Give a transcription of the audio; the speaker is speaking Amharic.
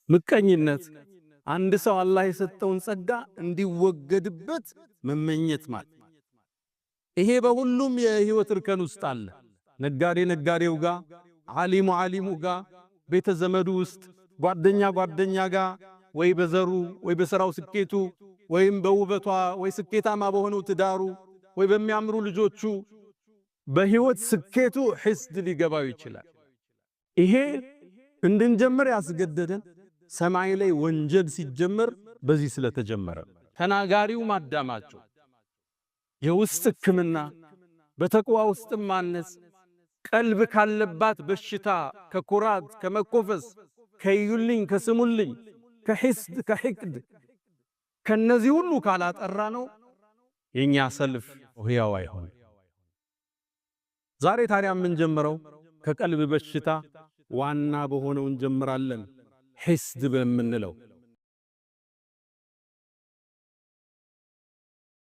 ምቀኝነት አንድ ሰው አላህ የሰጠውን ጸጋ እንዲወገድበት መመኘት ማለት። ይሄ በሁሉም የህይወት እርከን ውስጥ አለ። ነጋዴ ነጋዴው ጋር፣ ዓሊሙ ዓሊሙ ጋር፣ ቤተ ዘመዱ ውስጥ፣ ጓደኛ ጓደኛ ጋር፣ ወይ በዘሩ ወይ በሥራው ስኬቱ ወይም በውበቷ ወይ ስኬታማ በሆነው ትዳሩ ወይ በሚያምሩ ልጆቹ በህይወት ስኬቱ ሒስድ ሊገባው ይችላል። ይሄ እንድንጀምር ያስገደደን ሰማይ ላይ ወንጀል ሲጀመር በዚህ ስለተጀመረ ተናጋሪው ማዳማቸው የውስጥ ሕክምና በተቅዋ ውስጥ ማነጽ ቀልብ ካለባት በሽታ ከኩራት ከመኮፈስ ከዩልኝ ከስሙልኝ ከሒስድ ከሕቅድ ከነዚህ ሁሉ ካላጠራ ነው የኛ ሰልፍ ህያው አይሆን። ዛሬ ታዲያ ምን ጀምረው ከቀልብ በሽታ ዋና በሆነው እንጀምራለን። ሒስድ በመንለው